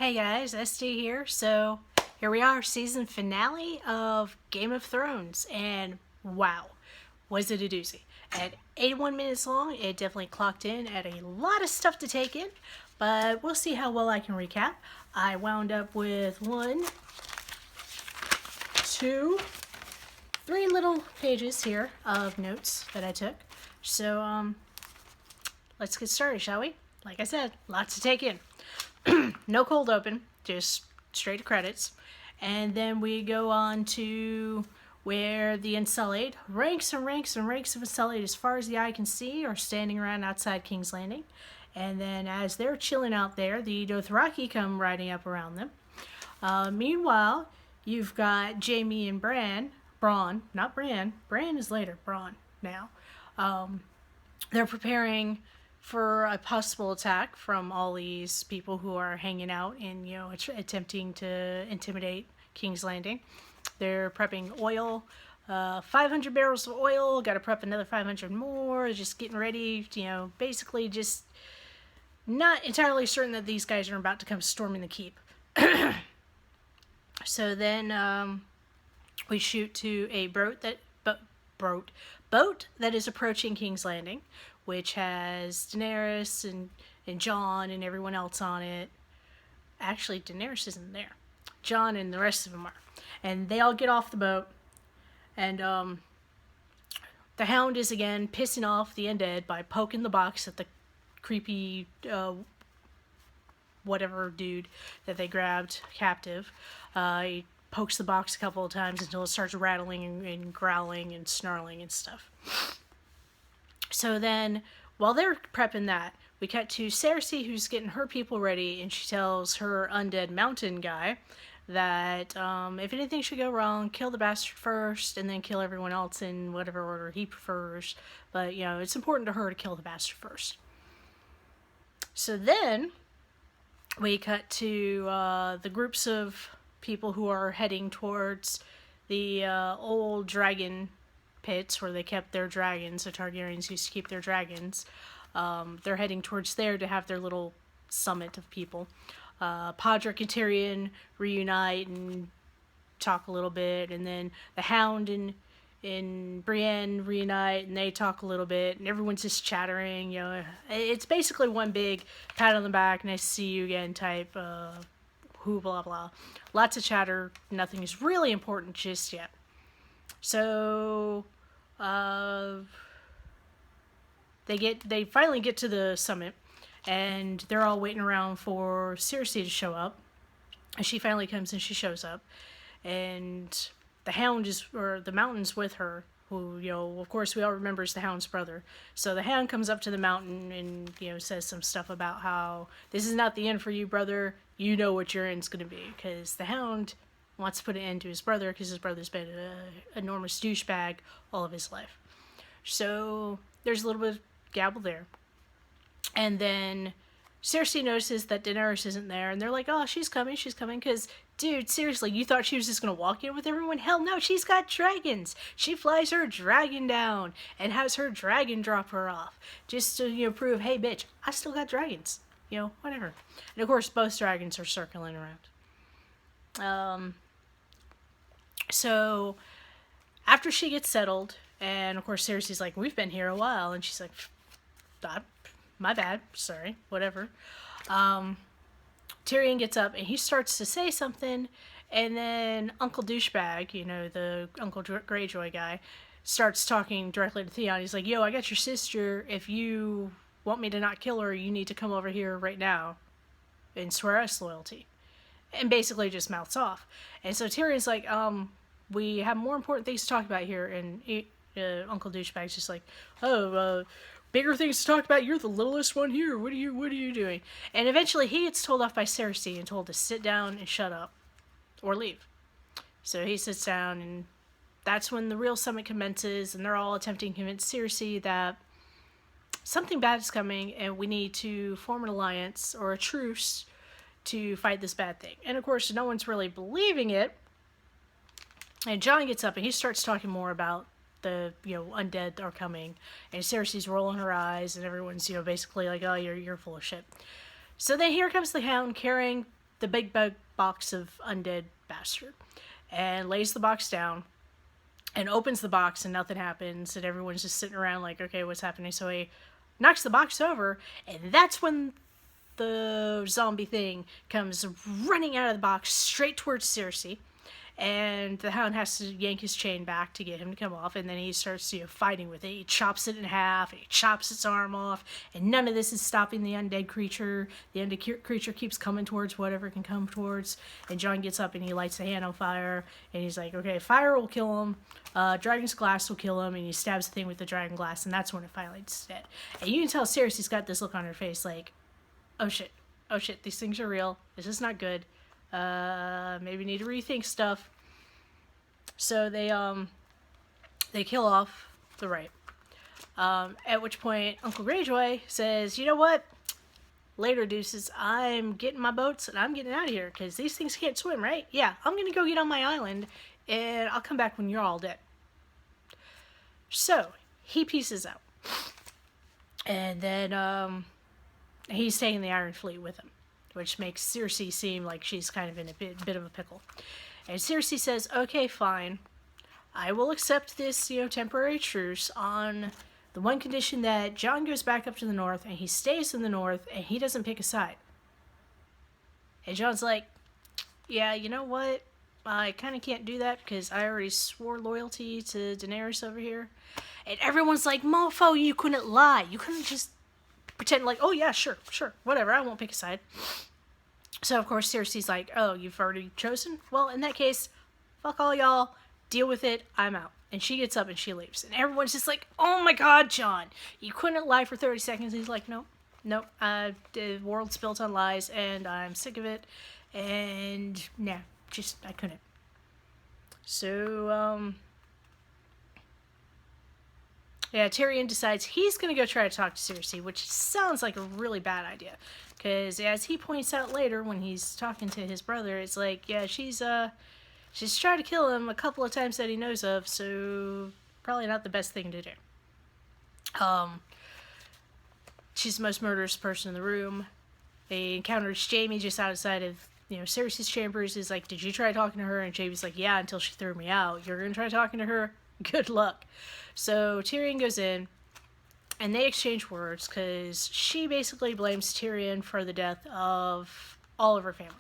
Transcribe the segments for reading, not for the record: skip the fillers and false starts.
Hey guys, SD here. So here we are, season finale of Game of Thrones, and wow, was it a doozy. At 81 minutes long, it definitely clocked in at a lot of stuff to take in, but we'll see how well I can recap. I wound up with one, two, three little pages here of notes that I took. So, let's get started, shall we? Like I said, lots to take in. No cold open, just straight to credits. And then we go on to where the Unsullied, ranks and ranks and ranks of Unsullied as far as the eye can see, are standing around outside King's Landing. And then as they're chilling out there, the Dothraki come riding up around them. Meanwhile, you've got Jaime and Bronn, not Bran. Bran is later, Bronn now. They're preparing for a possible attack from all these people who are hanging out and, attempting to intimidate King's Landing. They're prepping oil, 500 barrels of oil, got to prep another 500 more, just getting ready, basically just not entirely certain that these guys are about to come storming the keep. So then we shoot to a boat that is approaching King's Landing, which has Daenerys and Jon and everyone else on it. Actually, Daenerys isn't there. Jon and the rest of them are. And they all get off the boat. And the Hound is again pissing off the undead by poking the box at the creepy whatever dude that they grabbed captive. He pokes the box a couple of times until it starts rattling and growling and snarling and stuff. So then, while they're prepping that, we cut to Cersei, who's getting her people ready, and she tells her undead mountain guy that if anything should go wrong, kill the bastard first, and then kill everyone else in whatever order he prefers. But, it's important to her to kill the bastard first. So then, we cut to the groups of people who are heading towards the old dragon pits where they kept their dragons. The Targaryens used to keep their dragons. They're heading towards there to have their little summit of people. Podrick and Tyrion reunite and talk a little bit, and then the Hound and Brienne reunite and they talk a little bit, and everyone's just chattering. It's basically one big pat on the back, nice to see you again type who blah blah. Lots of chatter. Nothing is really important just yet. So, they finally get to the summit, and they're all waiting around for Cersei to show up. And she finally comes and she shows up, and the Hound the Mountain's with her, who, of course we all remember is the Hound's brother. So the Hound comes up to the Mountain and, says some stuff about how this is not the end for you, brother. You know what your end's gonna be, because the Hound wants to put an end to his brother because his brother's been an enormous douchebag all of his life. So there's a little bit of gabble there. And then Cersei notices that Daenerys isn't there, and they're like, oh, she's coming, because, dude, seriously, you thought she was just going to walk in with everyone? Hell no, she's got dragons. She flies her dragon down and has her dragon drop her off, just to, prove, hey, bitch, I still got dragons. Whatever. And, of course, both dragons are circling around. So after she gets settled, and of course Cersei's like, we've been here a while, and she's like, my bad, sorry, whatever. Tyrion gets up and he starts to say something, and then Uncle Douchebag, the Uncle Greyjoy guy, starts talking directly to Theon. He's like, yo, I got your sister. If you want me to not kill her, you need to come over here right now and swear us loyalty. And basically just mouths off. And so Tyrion's like, we have more important things to talk about here. And Uncle Douchebag's just like, bigger things to talk about. You're the littlest one here. What are you doing? And eventually he gets told off by Cersei and told to sit down and shut up or leave. So he sits down, and that's when the real summit commences, and they're all attempting to convince Cersei that something bad is coming and we need to form an alliance or a truce to fight this bad thing. And of course, no one's really believing it. And Jon gets up and he starts talking more about the, undead are coming. And Cersei's rolling her eyes, and everyone's, basically like, oh, you're full of shit. So then here comes the Hound carrying the big box of undead bastard, and lays the box down, and opens the box, and nothing happens, and everyone's just sitting around like, okay, what's happening? So he knocks the box over, and that's when the zombie thing comes running out of the box straight towards Cersei. And the Hound has to yank his chain back to get him to come off, and then he starts, fighting with it. He chops it in half, and he chops its arm off, and none of this is stopping the undead creature. The undead creature keeps coming towards whatever it can come towards, and Jon gets up and he lights the hand on fire, and he's like, okay, fire will kill him, dragon's glass will kill him, and he stabs the thing with the dragon glass, and that's when it finally is dead. And you can tell Cersei's got this look on her face like, oh shit, these things are real, this is not good. Maybe need to rethink stuff. So they kill off the right. At which point Uncle Greyjoy says, you know what? Later, deuces, I'm getting my boats and I'm getting out of here because these things can't swim, right? Yeah, I'm going to go get on my island and I'll come back when you're all dead. So he pieces out. And then he's taking the Iron Fleet with him, which makes Cersei seem like she's kind of in a bit of a pickle. And Cersei says, okay, fine. I will accept this, temporary truce on the one condition that Jon goes back up to the north and he stays in the north and he doesn't pick a side. And Jon's like, yeah, you know what? I kind of can't do that because I already swore loyalty to Daenerys over here. And everyone's like, mofo, you couldn't lie. You couldn't just pretend like, oh yeah, sure, whatever, I won't pick a side. So, of course, Cersei's like, oh, you've already chosen? Well, in that case, fuck all y'all, deal with it, I'm out. And she gets up and she leaves. And everyone's just like, oh my god, Jon, you couldn't lie for 30 seconds. And he's like, nope, the world's built on lies, and I'm sick of it. And, nah, I couldn't. So, yeah, Tyrion decides he's going to go try to talk to Cersei, which sounds like a really bad idea. Because as he points out later when he's talking to his brother, it's like, yeah, she's tried to kill him a couple of times that he knows of, so probably not the best thing to do. She's the most murderous person in the room. They encountered Jaime just outside of, Cersei's chambers. Is like, did you try talking to her? And Jaime's like, yeah, until she threw me out. You're going to try talking to her? Good luck. So Tyrion goes in, and they exchange words, because she basically blames Tyrion for the death of all of her family.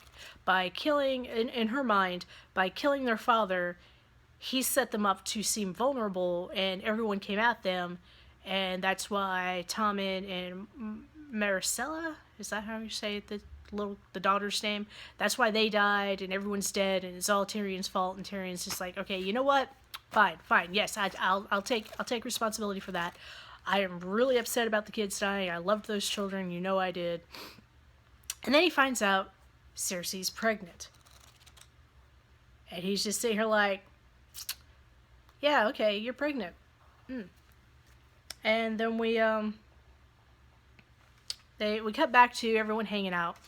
By killing, in her mind, by killing their father, he set them up to seem vulnerable, and everyone came at them, and that's why Tommen and Maricela, is that how you say it, the daughter's name? That's why they died, and everyone's dead, and it's all Tyrion's fault, and Tyrion's just like, okay, you know what? Fine, yes, I'll take responsibility for that. I am really upset about the kids dying. I loved those children, I did. And then he finds out Cersei's pregnant. And he's just sitting here like, yeah, okay, you're pregnant. And then we cut back to everyone hanging out.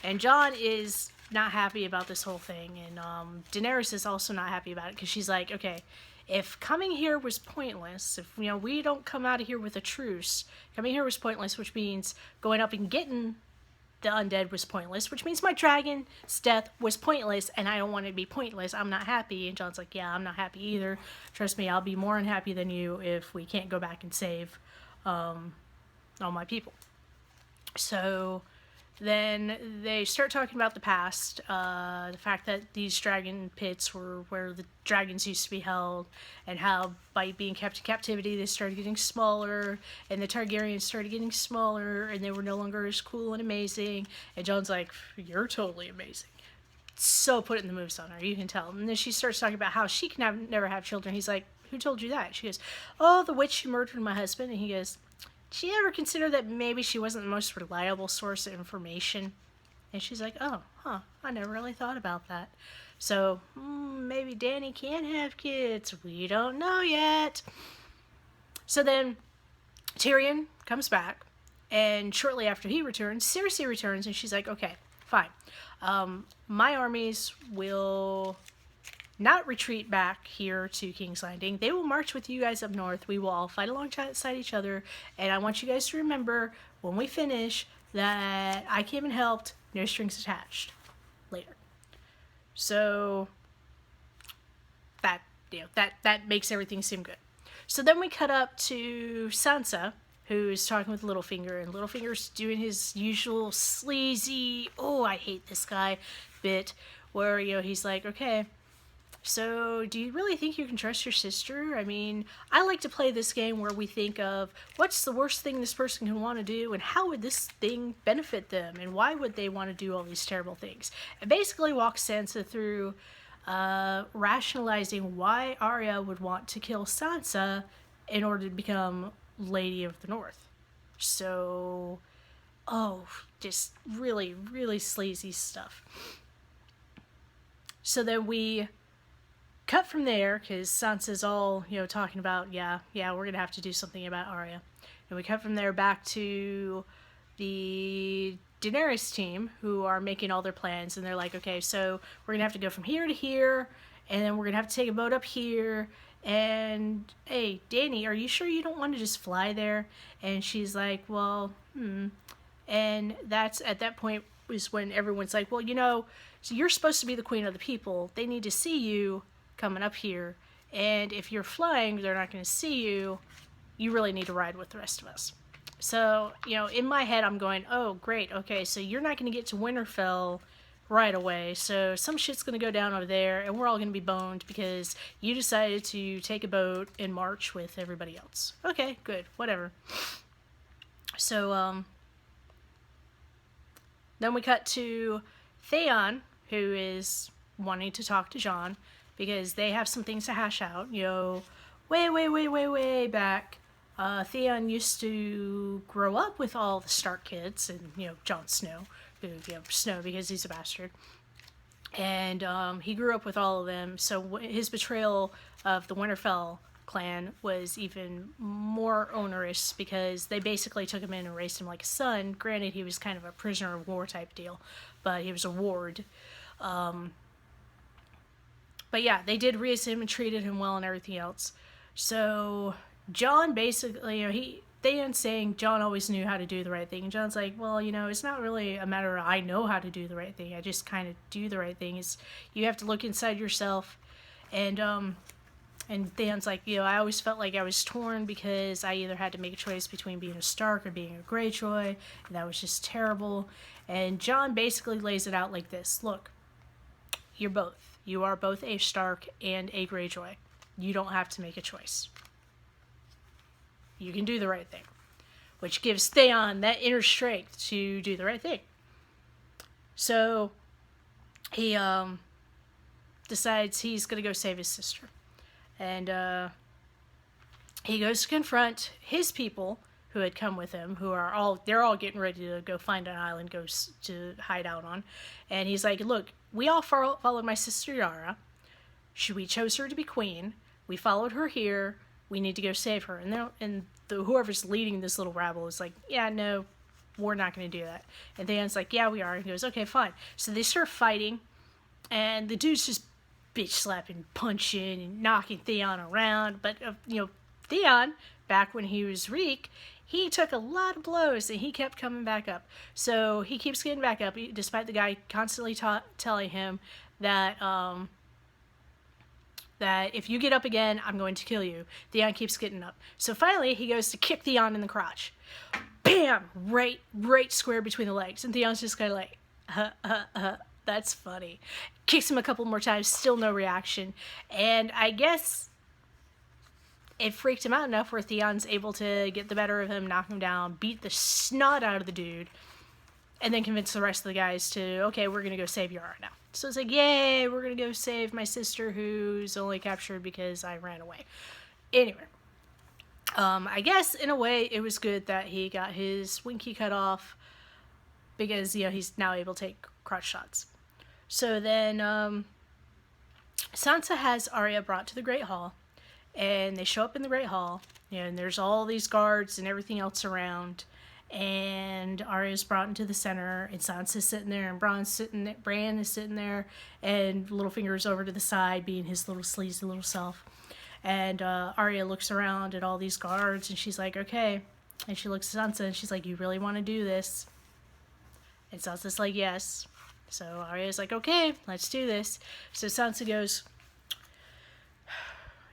And Jon is not happy about this whole thing. And Daenerys is also not happy about it, because she's like, okay, if coming here was pointless, if, we don't come out of here with a truce, coming here was pointless, which means going up and getting the undead was pointless, which means my dragon's death was pointless, and I don't want it to be pointless. I'm not happy. And Jon's like, yeah, I'm not happy either. Trust me, I'll be more unhappy than you if we can't go back and save all my people. So then they start talking about the past, the fact that these dragon pits were where the dragons used to be held, and how by being kept in captivity they started getting smaller, and the Targaryens started getting smaller, and they were no longer as cool and amazing. And Jon's like, you're totally amazing. So putting the moves on her, you can tell. And then she starts talking about how she can never have children. He's like, who told you that? She goes, oh, the witch who murdered my husband. And he goes, did she ever consider that maybe she wasn't the most reliable source of information? And she's like, oh, I never really thought about that. So, maybe Dany can have kids. We don't know yet. So then, Tyrion comes back, and shortly after he returns, Cersei returns, and she's like, okay, fine. My armies will not retreat back here to King's Landing. They will march with you guys up north. We will all fight alongside each other. And I want you guys to remember, when we finish, that I came and helped, no strings attached. later. So that makes everything seem good. So then we cut up to Sansa, who is talking with Littlefinger, and Littlefinger's doing his usual sleazy, oh, I hate this guy bit, where, he's like, okay, so do you really think you can trust your sister? I mean, I like to play this game where we think of what's the worst thing this person can want to do, and how would this thing benefit them, and why would they want to do all these terrible things? It basically walks Sansa through rationalizing why Arya would want to kill Sansa in order to become Lady of the North. So, just really, really sleazy stuff. So then we cut from there, because Sansa's all, talking about, yeah, we're going to have to do something about Arya. And we cut from there back to the Daenerys team, who are making all their plans, and they're like, okay, so we're going to have to go from here to here, and then we're going to have to take a boat up here, and, hey, Dany, are you sure you don't want to just fly there? And she's like, well, And that's, at that point, is when everyone's like, well, so you're supposed to be the queen of the people. They need to see you coming up here, and if you're flying, they're not going to see you. You really need to ride with the rest of us. So, in my head, I'm going, oh, great, okay, so you're not going to get to Winterfell right away, so some shit's going to go down over there, and we're all going to be boned because you decided to take a boat and march with everybody else. Okay, good, whatever. So, then we cut to Theon, who is wanting to talk to Jon, because they have some things to hash out. Way back, Theon used to grow up with all the Stark kids, and, Jon Snow, who, Snow because he's a bastard. And he grew up with all of them, so his betrayal of the Winterfell clan was even more onerous, because they basically took him in and raised him like a son. Granted, he was kind of a prisoner of war type deal, but he was a ward. But yeah, they did raise him and treated him well and everything else. So Jon basically, Theon's saying Jon always knew how to do the right thing. And Jon's like, well, it's not really a matter of I know how to do the right thing. I just kind of do the right thing. You have to look inside yourself. And Theon's like, I always felt like I was torn, because I either had to make a choice between being a Stark or being a Greyjoy, and that was just terrible. And Jon basically lays it out like this. Look, you're both. You are both a Stark and a Greyjoy. You don't have to make a choice. You can do the right thing. Which gives Theon that inner strength to do the right thing. So, he decides he's going to go save his sister. And he goes to confront his people who had come with him, they're all getting ready to go find an island to hide out on. And he's like, look, we all followed my sister Yara. We chose her to be queen. We followed her here. We need to go save her. And whoever's leading this little rabble is like, yeah, no, we're not going to do that. And Theon's like, yeah, we are. And he goes, okay, fine. So they start fighting, and the dude's just bitch slapping, punching, and knocking Theon around. But, Theon, back when he was Reek, he took a lot of blows, and he kept coming back up. So he keeps getting back up, despite the guy constantly telling him that that if you get up again, I'm going to kill you. Theon keeps getting up. So finally, he goes to kick Theon in the crotch. Bam! Right square between the legs. And Theon's just kind of like, that's funny. Kicks him a couple more times, still no reaction. And I guess it freaked him out enough where Theon's able to get the better of him, knock him down, beat the snot out of the dude, and then convince the rest of the guys to, okay, we're going to go save Yara now. So it's like, yay, we're going to go save my sister who's only captured because I ran away. Anyway, I guess in a way it was good that he got his winky cut off, because, he's now able to take crotch shots. So then Sansa has Arya brought to the Great Hall, and they show up in the Great Hall, and there's all these guards and everything else around. And Arya's brought into the center, and Sansa's sitting there, and Bran is sitting there, and Littlefinger's over to the side, being his little sleazy little self. And Arya looks around at all these guards, and she's like, okay. And she looks at Sansa, and she's like, you really want to do this? And Sansa's like, yes. So Arya's like, okay, let's do this. So Sansa goes,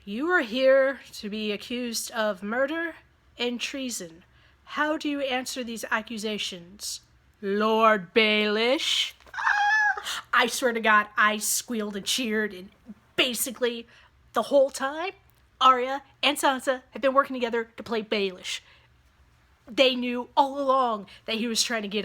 you are here to be accused of murder and treason. How do you answer these accusations, Lord Baelish? I swear to God, I squealed and cheered, and basically the whole time, Arya and Sansa have been working together to play Baelish. They knew all along that he was trying to get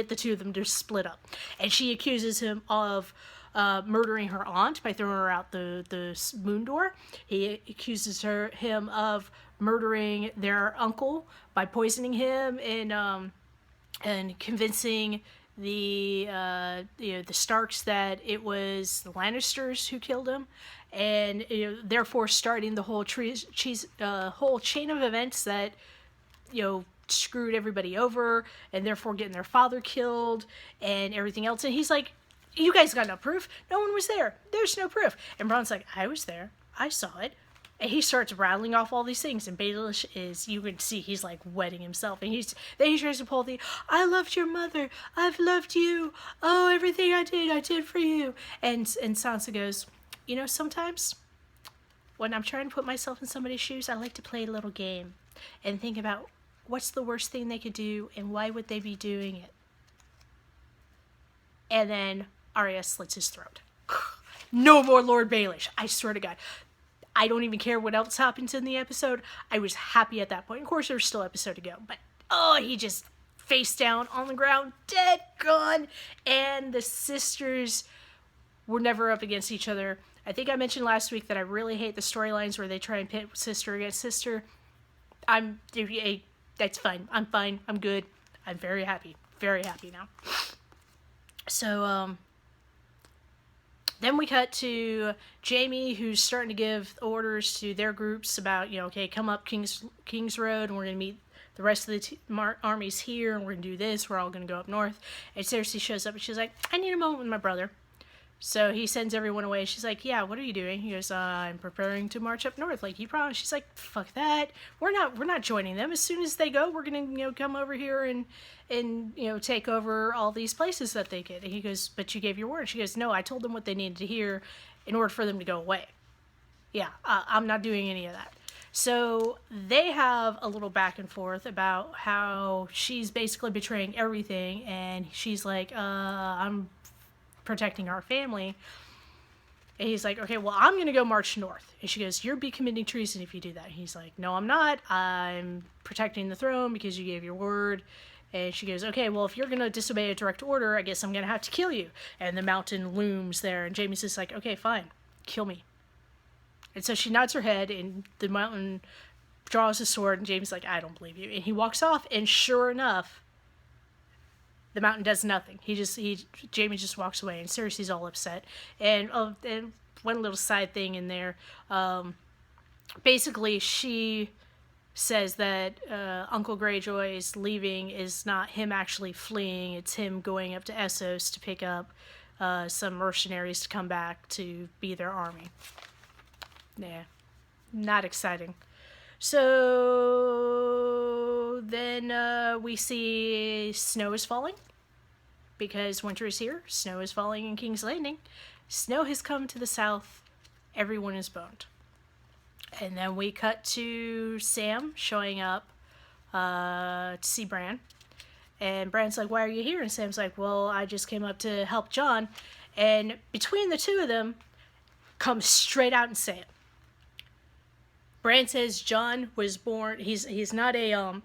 the two of them to split up, and she accuses him of murdering her aunt by throwing her out the moon door. He accuses him of murdering their uncle by poisoning him and convincing the Starks that it was the Lannisters who killed him, and therefore starting the whole whole chain of events that screwed everybody over, and therefore getting their father killed and everything else. And he's like, you guys got no proof. No one was there. There's no proof. And Bronn's like, I was there. I saw it. And he starts rattling off all these things, and Baelish is, you can see he's like wetting himself, and then he tries to pull I loved your mother, I've loved you, oh, everything I did for you. And Sansa goes, sometimes when I'm trying to put myself in somebody's shoes, I like to play a little game and think about what's the worst thing they could do and why would they be doing it. And then Arya slits his throat. No more Lord Baelish, I swear to God. I don't even care what else happens in the episode. I was happy at that point. Of course, there's still an episode to go. But, he just face down on the ground, dead, gone. And the sisters were never up against each other. I think I mentioned last week that I really hate the storylines where they try and pit sister against sister. That's fine. I'm fine. I'm good. I'm very happy. Very happy now. So, then we cut to Jaime, who's starting to give orders to their groups about, okay, come up King's Road, and we're going to meet the rest of the armies here, and we're going to do this. We're all going to go up north. And Cersei shows up, and she's like, I need a moment with my brother. So he sends everyone away. She's like, yeah, what are you doing? He goes, I'm preparing to march up north, like you promised. She's like, fuck that. We're not joining them. As soon as they go, we're going to, come over here and take over all these places that they get. And he goes, but you gave your word. She goes, no, I told them what they needed to hear in order for them to go away. Yeah, I'm not doing any of that. So they have a little back and forth about how she's basically betraying everything, and she's like, I'm protecting our family. And he's like, okay, well, I'm gonna go march north. And she goes, you'll be committing treason if you do that. And he's like, no, I'm not. I'm protecting the throne because you gave your word. And she goes, okay, well, if you're gonna disobey a direct order, I guess I'm gonna have to kill you. And the mountain looms there, and Jaime's just like, okay, fine, kill me. And so she nods her head, and the mountain draws his sword, and Jaime's like, I don't believe you. And he walks off, and sure enough, the mountain does nothing. Jaime just walks away, and Cersei's all upset. And one little side thing in there, basically she says that Uncle Greyjoy's leaving is not him actually fleeing, it's him going up to Essos to pick up some mercenaries to come back to be their army. Yeah, not exciting. So then we see snow is falling because winter is here. Snow is falling in King's Landing. Snow has come to the south. Everyone is boned. And then we cut to Sam showing up to see Bran. And Bran's like, why are you here? And Sam's like, well, I just came up to help Jon. And between the two of them comes straight out and say it. Bran says Jon was born. He's not a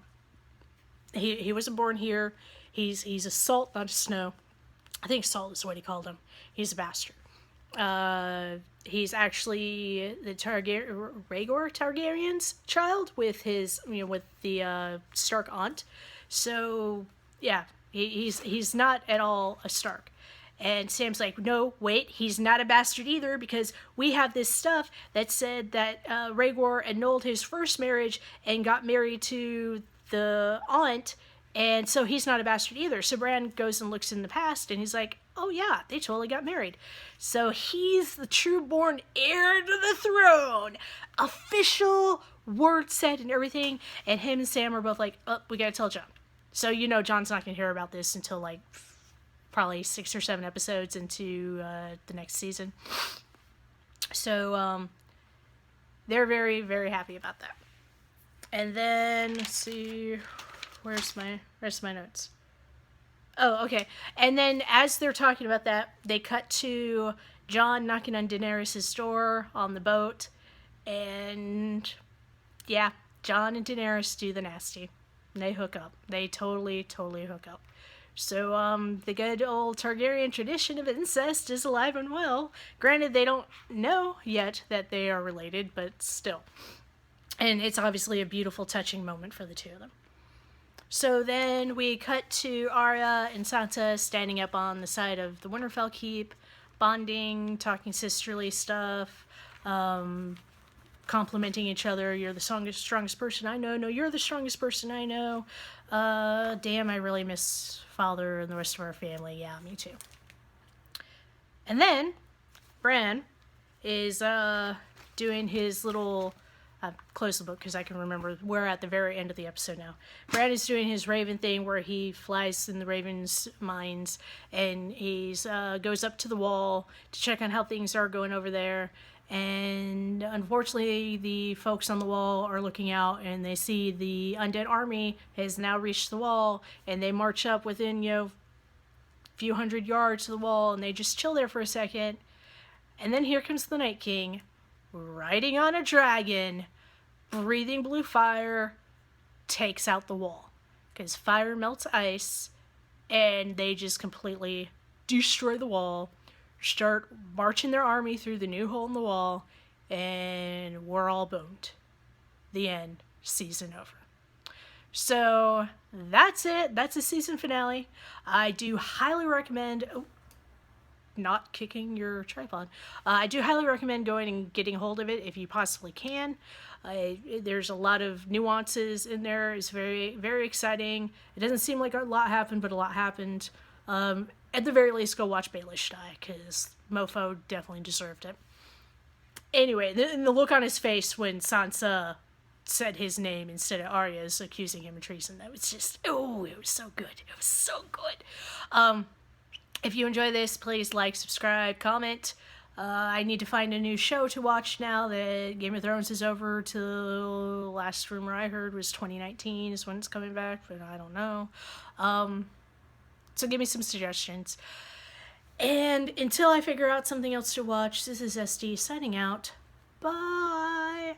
he wasn't born here. He's a salt, not a snow. I think salt is what he called him. He's a bastard. He's actually the Rhaegar Targaryen's child with his with the Stark aunt. So yeah, he's not at all a Stark. And Sam's like, no, wait, he's not a bastard either, because we have this stuff that said that Rhaegar annulled his first marriage and got married to the aunt, and so he's not a bastard either. So Bran goes and looks in the past, and he's like, oh yeah, they totally got married. So he's the true-born heir to the throne. Official word said and everything, and him and Sam are both like, oh, we gotta tell Jon. So Jon's not gonna hear about this until, like, probably 6 or 7 episodes into the next season. So they're very, very happy about that. And then, let's see, where's my rest of my notes? Oh, okay. And then as they're talking about that, they cut to Jon knocking on Daenerys' door on the boat. And yeah, Jon and Daenerys do the nasty. They hook up. They totally, totally hook up. So the good old Targaryen tradition of incest is alive and well. Granted, they don't know yet that they are related, but still. And it's obviously a beautiful, touching moment for the two of them. So then we cut to Arya and Sansa standing up on the side of the Winterfell Keep, bonding, talking sisterly stuff, complimenting each other. You're the strongest person I know. No, you're the strongest person I know. Damn, I really miss Father and the rest of our family. Yeah, me too. And then Bran is doing his little... close the book because I can remember. We're at the very end of the episode now. Brad is doing his Raven thing where he flies in the Raven's mines and he's goes up to the wall to check on how things are going over there. And unfortunately, the folks on the wall are looking out and they see the undead army has now reached the wall, and they march up within, a few hundred yards to the wall, and they just chill there for a second. And then here comes the Night King, riding on a dragon, breathing blue fire, takes out the wall. Because fire melts ice, and they just completely destroy the wall, start marching their army through the new hole in the wall, and we're all boned. The end. Season over. So, that's it. That's the season finale. I do highly recommend... not kicking your tripod. I do highly recommend going and getting a hold of it if you possibly can. There's a lot of nuances in there. It's very, very exciting. It doesn't seem like a lot happened, but a lot happened. At the very least, go watch Baelish die, because Mofo definitely deserved it. Anyway, the look on his face when Sansa said his name instead of Arya's, accusing him of treason, that was just, it was so good. It was so good. If you enjoy this, please like, subscribe, comment. I need to find a new show to watch now that Game of Thrones is over. Till last rumor I heard was 2019 is when it's coming back, but I don't know. So give me some suggestions. And until I figure out something else to watch, this is SD signing out. Bye!